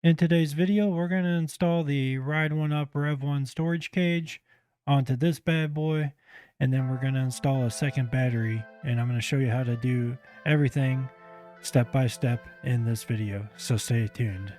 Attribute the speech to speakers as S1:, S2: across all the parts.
S1: In today's video, we're going to install the Ride1Up REVV1 storage cage onto this bad boy, and then we're going to install a second battery, and I'm going to show you how to do everything step by step in this video, so stay tuned.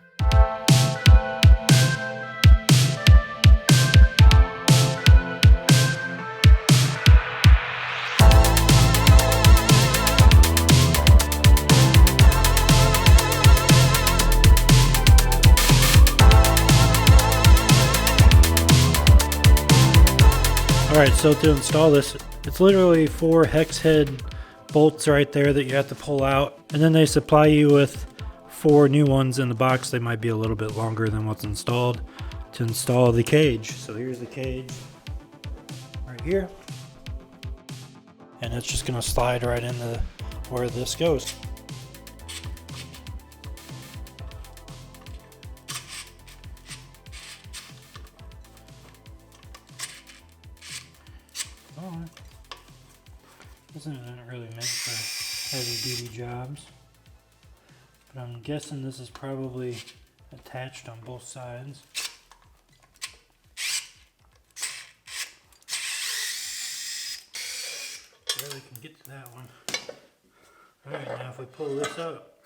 S1: Alright, so to install this, it's literally 4 hex head bolts right there that you have to pull out, and then they supply you with 4 new ones in the box. They might be a little bit longer than what's installed to install the cage. So here's the cage right here, and it's just going to slide right into where this goes. This isn't really meant for heavy duty jobs, but I'm guessing this is probably attached on both sides. Barely can get to that one. Alright, now if we pull this up,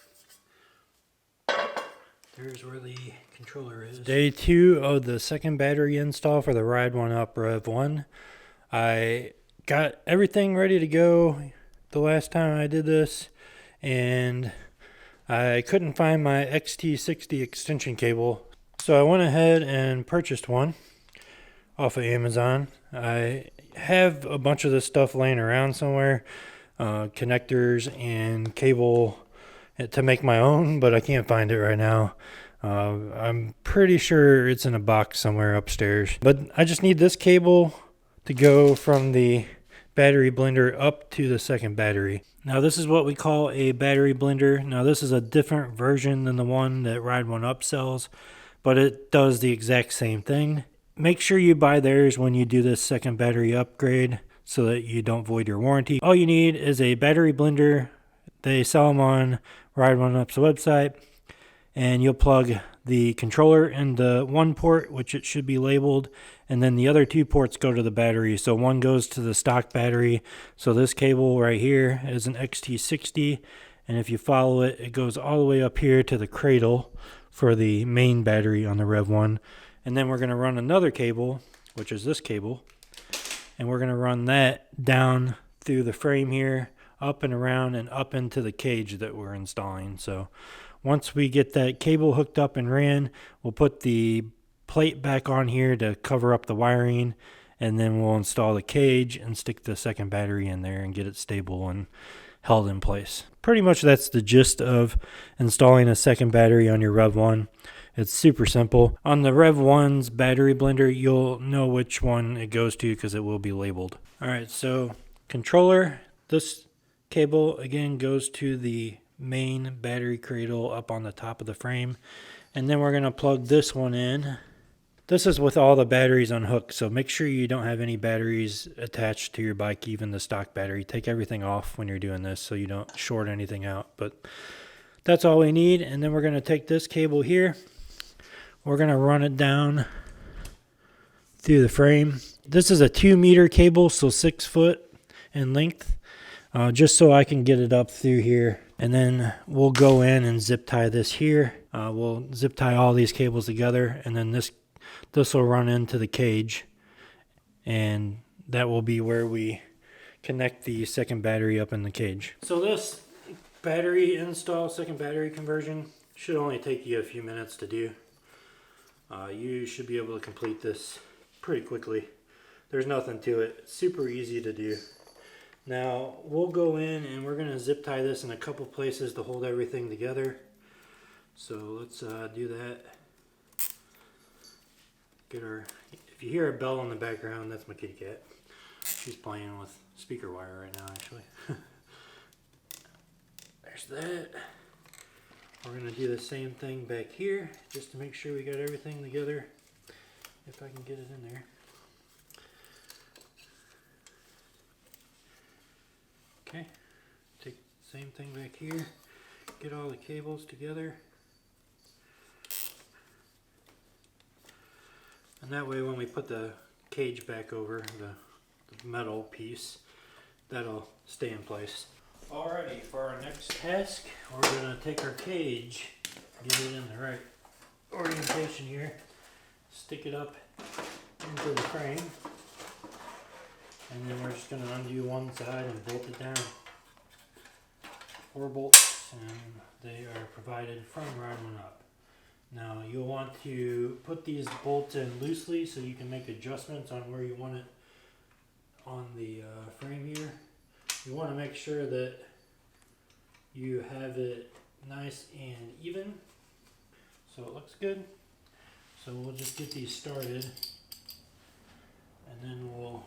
S1: there's where the controller is. Day 2 of the second battery install for the Ride1Up REVV1. I got everything ready to go the last time I did this, and I couldn't find my XT60 extension cable, so I went ahead and purchased one off of Amazon. I have a bunch of this stuff laying around somewhere, connectors and cable to make my own, but I can't find it right now. I'm pretty sure it's in a box somewhere upstairs, but I just need this cable to go from the battery blender up to the second battery. Now this is what we call a battery blender. Now this is a different version than the one that Ride1Up sells, but it does the exact same thing. Make sure you buy theirs when you do this second battery upgrade so that you don't void your warranty. All you need is a battery blender. They sell them on Ride1Up's website, and you'll plug the controller in the one port, which it should be labeled, and then the other 2 ports go to the battery. So one goes to the stock battery. So this cable right here is an XT60, and if you follow it, it goes all the way up here to the cradle for the main battery on the REV1. And then we're going to run another cable, which is this cable, and we're going to run that down through the frame here, up and around and up into the cage that we're installing. So once we get that cable hooked up and ran, we'll put the plate back on here to cover up the wiring, and then we'll install the cage and stick the second battery in there and get it stable and held in place. Pretty much that's the gist of installing a second battery on your REV1. It's super simple. On the REV1's battery blender, you'll know which one it goes to because it will be labeled. Alright, so controller, this cable again goes to the main battery cradle up on the top of the frame, and then we're going to plug this one in. This is with all the batteries unhooked, so make sure you don't have any batteries attached to your bike, even the stock battery. Take everything off when you're doing this so you don't short anything out, but that's all we need. And then we're going to take this cable here, we're going to run it down through the frame. This is a 2-meter cable, so 6 foot in length, just so I can get it up through here. And then we'll go in and zip tie this here. We'll zip tie all these cables together, and then this will run into the cage, and that will be where we connect the second battery up in the cage. So this battery install, second battery conversion, should only take you a few minutes to do. You should be able to complete this pretty quickly. There's nothing to it. It's super easy to do. Now we'll go in and we're going to zip tie this in a couple places to hold everything together. So let's do that. If you hear a bell in the background, that's my kitty cat. She's playing with speaker wire right now, actually. There's that. We're going to do the same thing back here just to make sure we got everything together, if I can get it in there. Okay, take the same thing back here, get all the cables together. And that way when we put the cage back over, the metal piece, that'll stay in place. Alrighty, for our next task, we're going to take our cage, get it in the right orientation here, stick it up into the frame, and then we're just going to undo one side and bolt it down. 4 bolts, and they are provided from Ride1Up. Now you'll want to put these bolts in loosely so you can make adjustments on where you want it on the frame here. You want to make sure that you have it nice and even so it looks good. So we'll just get these started and then we'll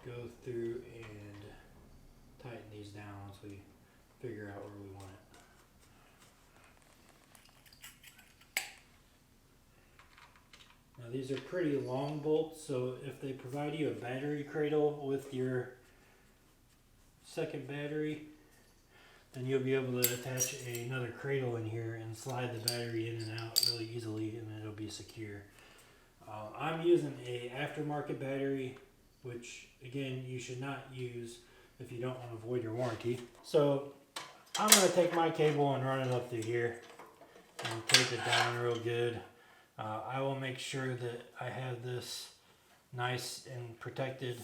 S1: go through and tighten these down once we figure out where we want it. Now these are pretty long bolts, so if they provide you a battery cradle with your second battery, then you'll be able to attach another cradle in here and slide the battery in and out really easily, and it'll be secure. I'm using a aftermarket battery, which again you should not use if you don't want to void your warranty. So I'm going to take my cable and run it up through here and tape it down real good. I will make sure that I have this nice and protected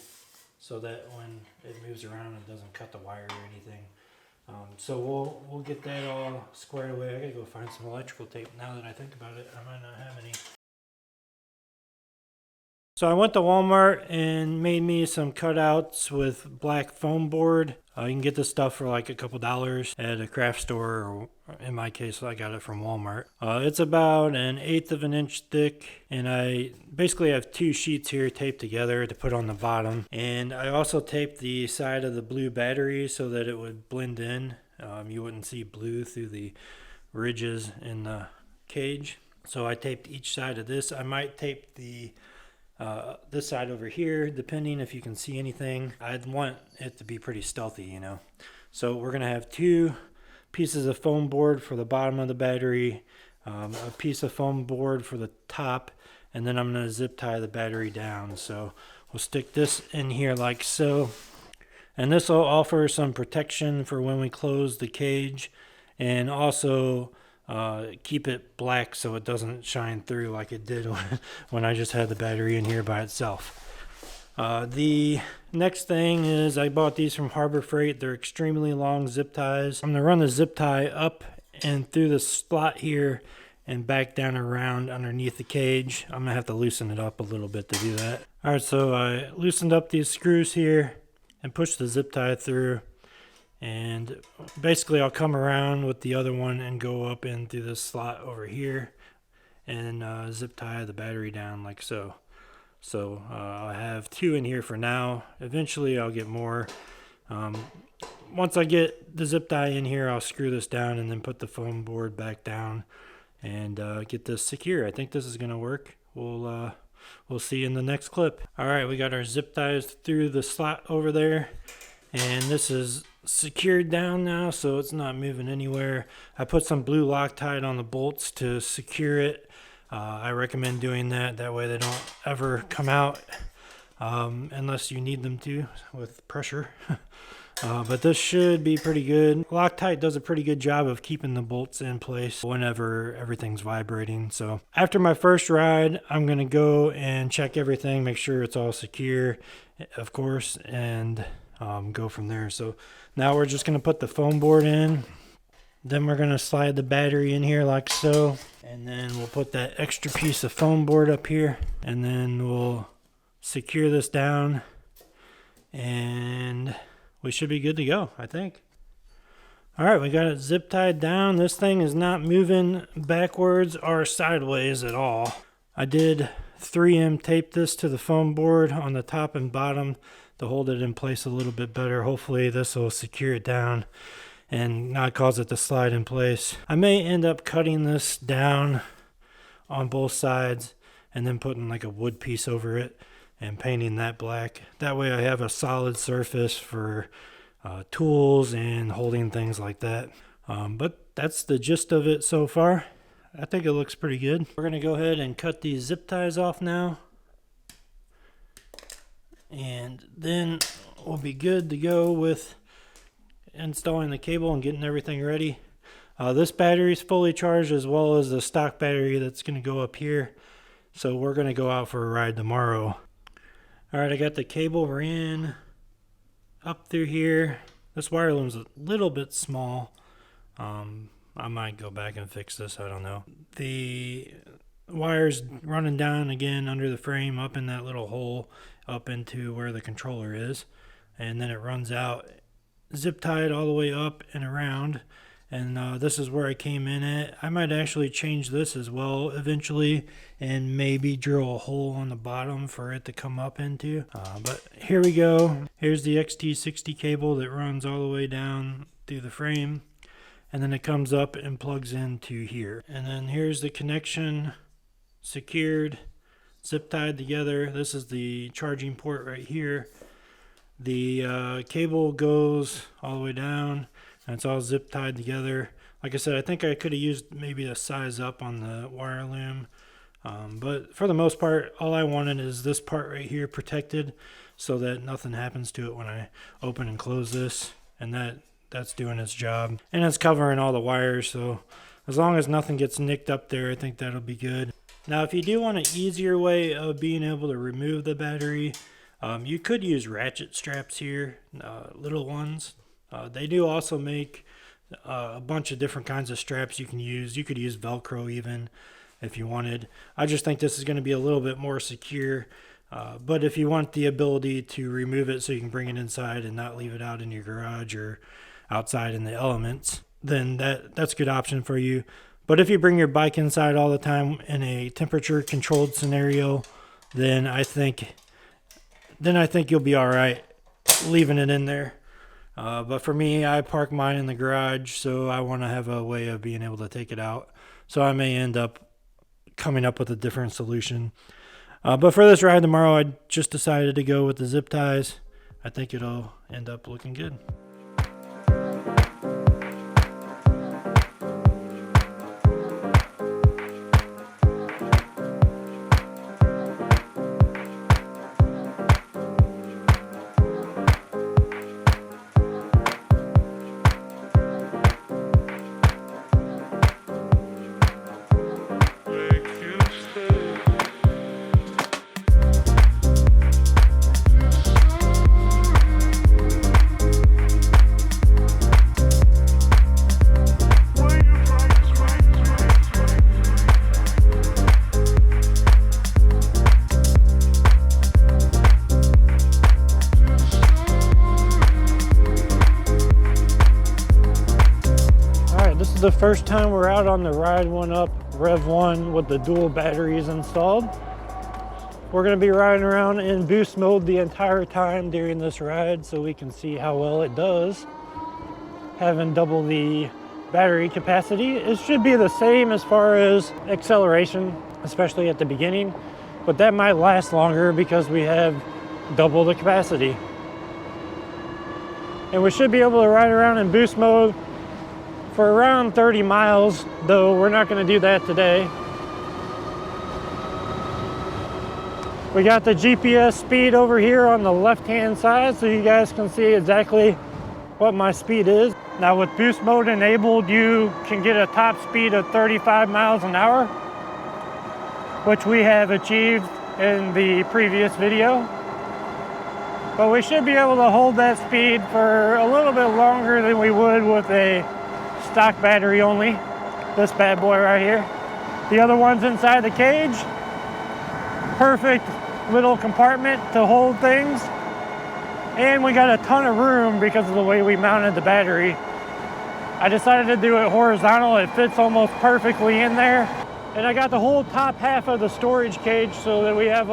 S1: so that when it moves around it doesn't cut the wire or anything. So we'll get that all squared away. I gotta go find some electrical tape. Now that I think about it, I might not have any. So I went to Walmart and made me some cutouts with black foam board. You can get this stuff for like a couple dollars at a craft store, or in my case I got it from Walmart. It's about 1/8 of an inch thick, and I basically have 2 sheets here taped together to put on the bottom. And I also taped the side of the blue battery so that it would blend in. You wouldn't see blue through the ridges in the cage. So I taped each side of this. I might tape the this side over here, depending if you can see anything. I'd want it to be pretty stealthy, you know. So we're gonna have 2 pieces of foam board for the bottom of the battery, a piece of foam board for the top, and then I'm gonna zip tie the battery down. So we'll stick this in here like so, and this will offer some protection for when we close the cage, and also keep it black so it doesn't shine through like it did when I just had the battery in here by itself. The next thing is I bought these from Harbor Freight. They're extremely long zip ties. I'm going to run the zip tie up and through the slot here and back down around underneath the cage. I'm going to have to loosen it up a little bit to do that. Alright, so I loosened up these screws here and pushed the zip tie through. And basically I'll come around with the other one and go up in through this slot over here and zip tie the battery down like so. So I have 2 in here for now. Eventually I'll get more. Once I get the zip tie in here, I'll screw this down and then put the foam board back down and get this secure. I think this is going to work. We'll see in the next clip. Alright, we got our zip ties through the slot over there, and this is secured down now so it's not moving anywhere. I put some blue Loctite on the bolts to secure it. I recommend doing that way they don't ever come out unless you need them to with pressure. But this should be pretty good. Loctite does a pretty good job of keeping the bolts in place whenever everything's vibrating. So after my first ride, I'm gonna go and check everything, make sure it's all secure, of course, and go from there. So now we're just going to put the foam board in, then we're going to slide the battery in here like so, and then we'll put that extra piece of foam board up here, and then we'll secure this down, and we should be good to go, I think. Alright, we got it zip tied down. This thing is not moving backwards or sideways at all. I did 3M tape this to the foam board on the top and bottom to hold it in place a little bit better. Hopefully this will secure it down and not cause it to slide in place. I may end up cutting this down on both sides and then putting like a wood piece over it and painting that black. That way I have a solid surface for tools and holding things like that. But that's the gist of it so far. I think it looks pretty good. We're going to go ahead and cut these zip ties off now. And then we'll be good to go with installing the cable and getting everything ready. This battery is fully charged, as well as the stock battery that's going to go up here. So we're going to go out for a ride tomorrow. Alright, I got the cable ran up through here. This wire loom's a little bit small. I might go back and fix this, I don't know. The wire's running down again under the frame, up in that little hole, up into where the controller is. And then it runs out, zip tied all the way up and around. And this is where I came in at. I might actually change this as well eventually, and maybe drill a hole on the bottom for it to come up into. But here we go. Here's the XT60 cable that runs all the way down through the frame. And then it comes up and plugs into here. And then here's the connection, secured, zip tied together. This is the charging port right here. The cable goes all the way down, and it's all zip tied together. Like I said, I think I could have used maybe a size up on the wire loom. But for the most part, all I wanted is this part right here protected so that nothing happens to it when I open and close this. And that's doing its job. And it's covering all the wires, so as long as nothing gets nicked up there, I think that'll be good. Now, if you do want an easier way of being able to remove the battery, you could use ratchet straps here, little ones. They do also make a bunch of different kinds of straps you can use. You could use Velcro even if you wanted. I just think this is going to be a little bit more secure. But if you want the ability to remove it so you can bring it inside and not leave it out in your garage or outside in the elements, then that's a good option for you. But if you bring your bike inside all the time in a temperature controlled scenario, then I think you'll be all right leaving it in there. But for me, I park mine in the garage, so I want to have a way of being able to take it out. So I may end up coming up with a different solution. But for this ride tomorrow, I just decided to go with the zip ties. I think it'll end up looking good. The first time we're out on the Ride1Up REVV with the dual batteries installed. We're going to be riding around in boost mode the entire time during this ride so we can see how well it does. Having double the battery capacity, it should be the same as far as acceleration, especially at the beginning, but that might last longer because we have double the capacity. And we should be able to ride around in boost mode for around 30 miles, though we're not going to do that today. We got the GPS speed over here on the left-hand side, so you guys can see exactly what my speed is. Now with boost mode enabled, you can get a top speed of 35 miles an hour, which we have achieved in the previous video. But we should be able to hold that speed for a little bit longer than we would with a stock battery only. This bad boy right here. The other one's inside the cage. Perfect little compartment to hold things. And we got a ton of room because of the way we mounted the battery. I decided to do it horizontal. It fits almost perfectly in there. And I got the whole top half of the storage cage so that we have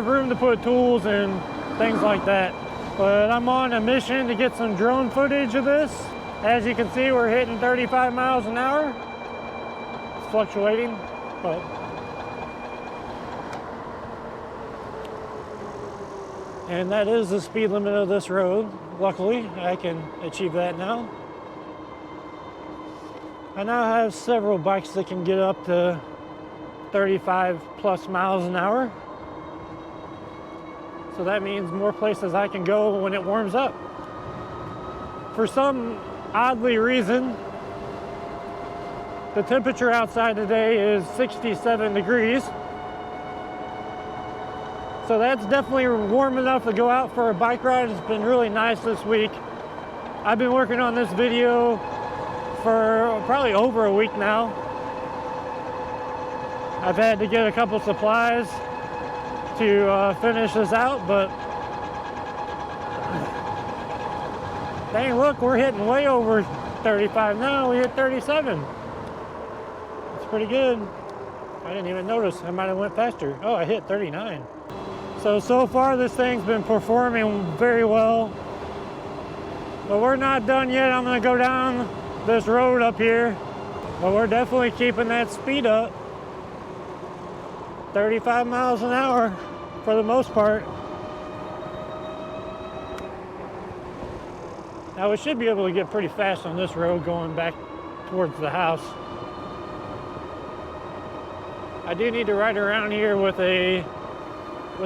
S1: room to put tools and things like that. But I'm on a mission to get some drone footage of this. As you can see, we're hitting 35 miles an hour. It's fluctuating, but and that is the speed limit of this road. Luckily, I can achieve that now. I now have several bikes that can get up to 35 plus miles an hour. So that means more places I can go when it warms up. For some oddly reason, the temperature outside today is 67 degrees. So that's definitely warm enough to go out for a bike ride. It's been really nice this week. I've been working on this video for probably over a week now. I've had to get a couple supplies to finish this out, but dang, look, we're hitting way over 35 now. We hit 37. It's pretty good. I didn't even notice. I might have went faster. Oh, I hit 39. So far this thing's been performing very well. But we're not done yet. I'm gonna go down this road up here. But we're definitely keeping that speed up. 35 miles an hour for the most part. Now we should be able to get pretty fast on this road going back towards the house. I do need to ride around here with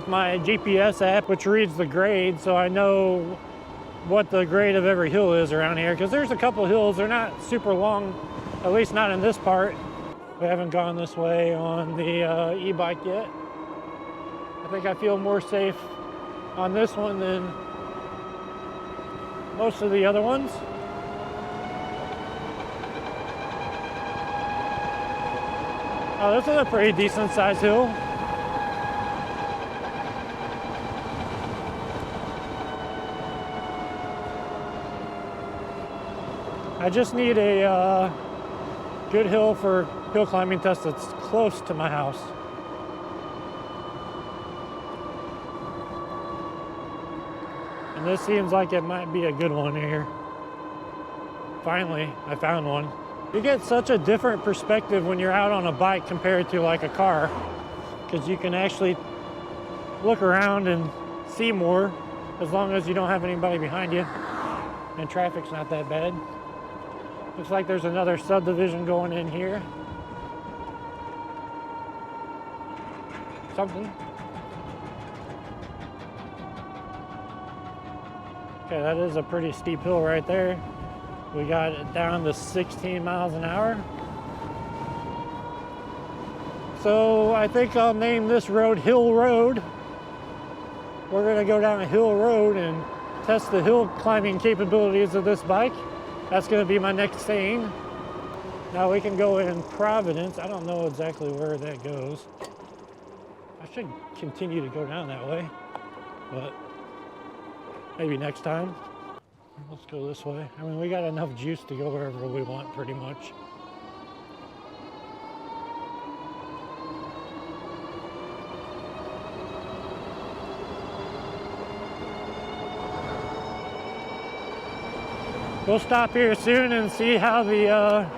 S1: my GPS app, which reads the grade, so I know what the grade of every hill is around here, because there's a couple hills. They're not super long, at least not in this part. We haven't gone this way on the e-bike yet. I think I feel more safe on this one than most of the other ones. Oh, this is a pretty decent sized hill. I just need a good hill for hill climbing test that's close to my house. And this seems like it might be a good one here. Finally, I found one. You get such a different perspective when you're out on a bike compared to like a car, because you can actually look around and see more as long as you don't have anybody behind you and traffic's not that bad. Looks like there's another subdivision going in here. Something. Okay, that is a pretty steep hill right there. We got it down to 16 miles an hour. So I think I'll name this road Hill Road. We're gonna go down a hill road and test the hill climbing capabilities of this bike. That's gonna be my next thing. Now we can go in Providence. I don't know exactly where that goes. I should continue to go down that way, but maybe next time. Let's go this way. I mean, we got enough juice to go wherever we want pretty much. We'll stop here soon and see how the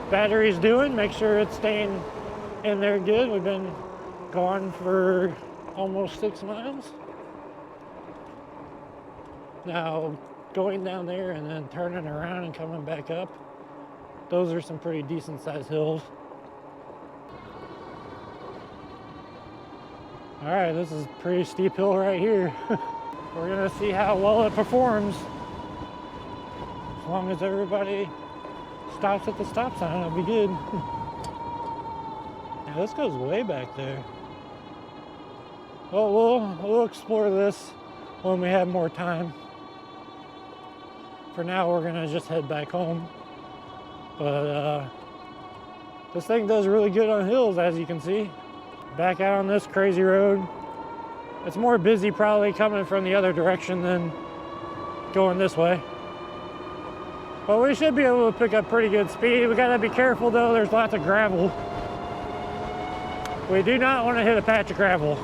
S1: battery's doing. Make sure it's staying in there good. We've been gone for almost 6 miles. Now, going down there and then turning around and coming back up, those are some pretty decent sized hills. All right, this is a pretty steep hill right here. We're gonna see how well it performs. As long as everybody stops at the stop sign, it'll be good. Now this goes way back there. Well, we'll explore this when we have more time. For now, we're gonna just head back home. But this thing does really good on hills, as you can see. Back out on this crazy road. It's more busy probably coming from the other direction than going this way. But we should be able to pick up pretty good speed. We gotta be careful though, there's lots of gravel. We do not want to hit a patch of gravel.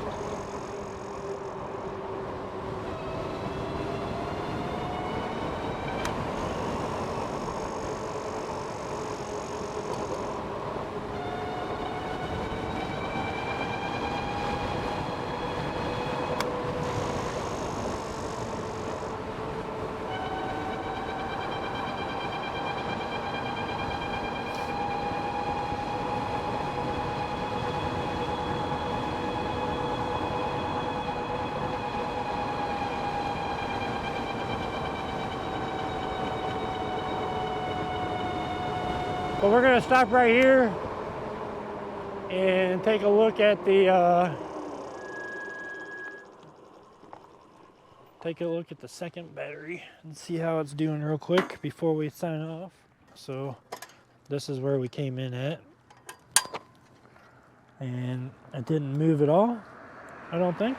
S1: But we're gonna stop right here and take a look at the second battery and see how it's doing real quick before we sign off. So this is where we came in at, and it didn't move at all, I don't think.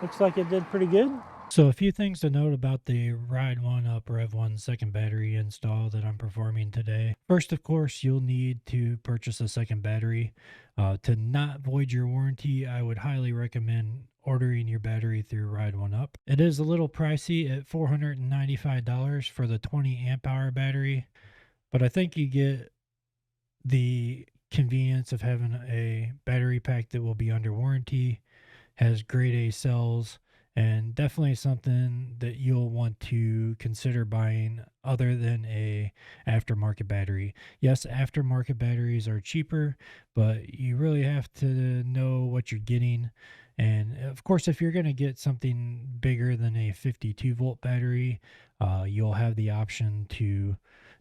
S1: Looks like it did pretty good. So a few things to note about the Ride1Up REVV1 second battery install that I'm performing today. First, of course, you'll need to purchase a second battery. To not void your warranty, I would highly recommend ordering your battery through Ride1Up. It is a little pricey at $495 for the 20 amp hour battery, but I think you get the convenience of having a battery pack that will be under warranty, has grade A cells, and definitely something that you'll want to consider buying other than a aftermarket battery. Yes, aftermarket batteries are cheaper, but you really have to know what you're getting. And of course, if you're going to get something bigger than a 52 volt battery, you'll have the option to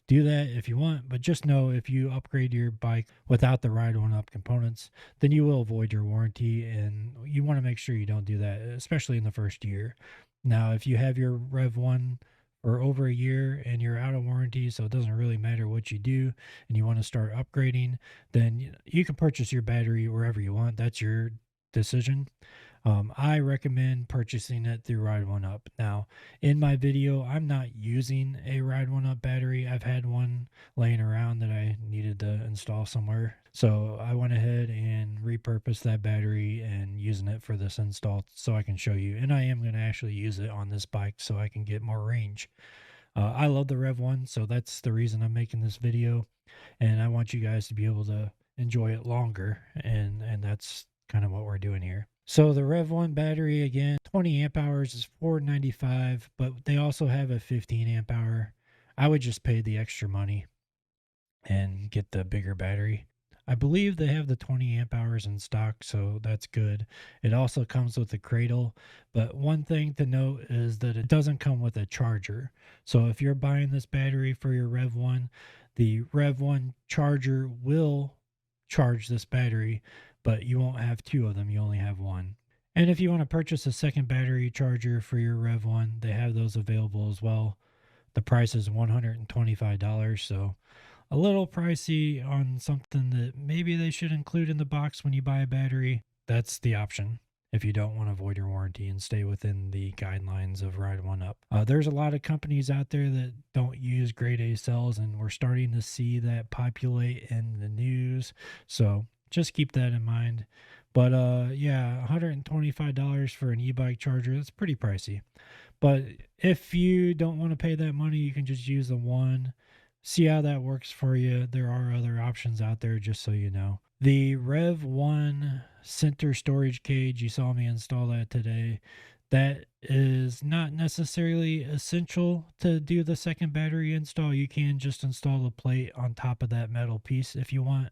S1: do that if you want, but just know if you upgrade your bike without the Ride1Up components, then you will void your warranty, and you want to make sure you don't do that, especially in the first year. Now, if you have your REV1 for over a year and you're out of warranty, so it doesn't really matter what you do, and you want to start upgrading, then you can purchase your battery wherever you want. That's your decision. I recommend purchasing it through Ride1Up. Now, in my video, I'm not using a Ride1Up battery. I've had one laying around that I needed to install somewhere. So I went ahead and repurposed that battery and using it for this install so I can show you. And I am going to actually use it on this bike so I can get more range. I love the REV1, so that's the reason I'm making this video. And I want you guys to be able to enjoy it longer. And that's kind of what we're doing here. So the REV1 battery, again, 20 amp hours is $495, but they also have a 15 amp hour. I would just pay the extra money and get the bigger battery. I believe they have the 20 amp hours in stock, so that's good. It also comes with a cradle, but one thing to note is that it doesn't come with a charger. So if you're buying this battery for your REV1, the REV1 charger will charge this battery, but you won't have two of them, you only have one. And if you want to purchase a second battery charger for your REV1, they have those available as well. The price is $125, so a little pricey on something that maybe they should include in the box when you buy a battery. That's the option if you don't want to void your warranty and stay within the guidelines of Ride1Up. There's a lot of companies out there that don't use grade A cells, and we're starting to see that populate in the news. So just keep that in mind. But yeah, $125 for an e-bike charger, that's pretty pricey. But if you don't want to pay that money, you can just use the one. See how that works for you. There are other options out there, just so you know. The REV1 center storage cage, you saw me install that today. That is not necessarily essential to do the second battery install. You can just install the plate on top of that metal piece if you want.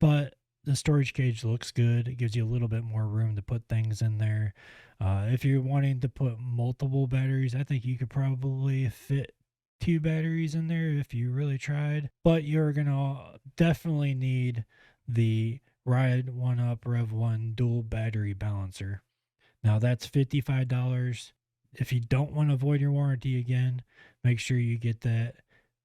S1: But the storage cage looks good. It gives you a little bit more room to put things in there. If you're wanting to put multiple batteries, I think you could probably fit 2 batteries in there if you really tried. But you're going to definitely need the Ride1Up REV1 dual battery balancer. Now that's $55. If you don't want to void your warranty again, make sure you get that.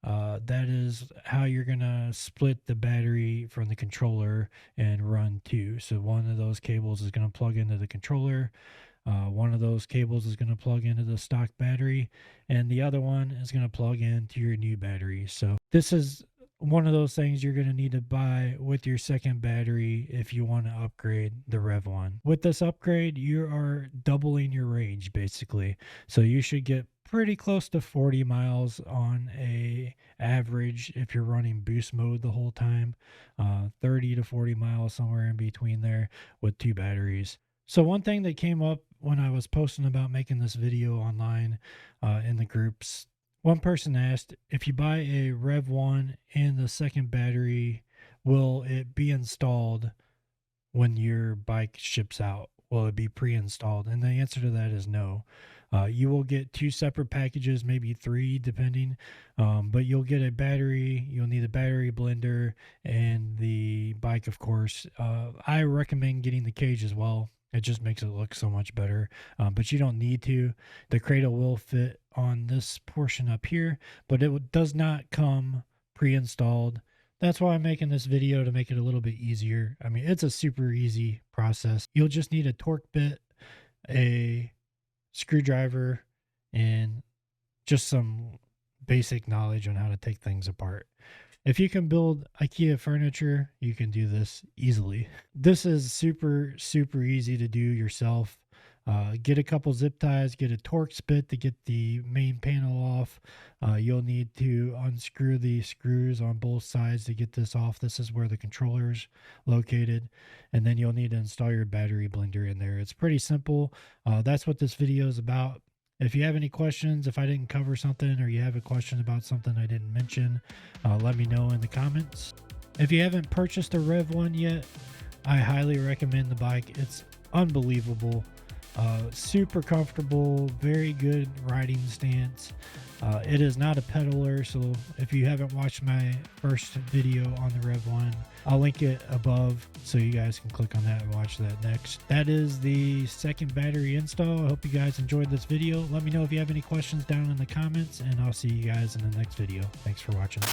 S1: That is how you're going to split the battery from the controller and run 2. So one of those cables is going to plug into the controller. One of those cables is going to plug into the stock battery, and the other one is going to plug into your new battery. So this is one of those things you're going to need to buy with your second battery if you want to upgrade the REV1. With this upgrade, you are doubling your range basically. So you should get pretty close to 40 miles on a average if you're running boost mode the whole time. 30 to 40 miles, somewhere in between there, with 2 batteries. So one thing that came up when I was posting about making this video online in the groups, one person asked, if you buy a REV1 and the second battery, will it be installed when your bike ships out? Will it be pre-installed? And the answer to that is no. You will get 2 separate packages, maybe 3 depending, but you'll get a battery. You'll need a battery blender and the bike, of course. I recommend getting the cage as well. It just makes it look so much better, but you don't need to. The cradle will fit on this portion up here, but it does not come pre-installed. That's why I'm making this video, to make it a little bit easier. I mean, it's a super easy process. You'll just need a torque bit, a screwdriver, and just some basic knowledge on how to take things apart. If you can build IKEA furniture, you can do this easily. This is super easy to do yourself. Get a couple zip ties, get a Torx bit to get the main panel off. You'll need to unscrew the screws on both sides to get this off. This is where the controller is located. And then you'll need to install your battery blender in there. It's pretty simple. That's what this video is about. If you have any questions, if I didn't cover something, or you have a question about something I didn't mention, let me know in the comments. If you haven't purchased a Rev1 yet, I highly recommend the bike. It's unbelievable. Super comfortable, very good riding stance. It is not a pedaler, so if you haven't watched my first video on the Rev1, I'll link it above so you guys can click on that and watch that next. That is the second battery install. I hope you guys enjoyed this video. Let me know if you have any questions down in the comments, and I'll see you guys in the next video. Thanks for watching.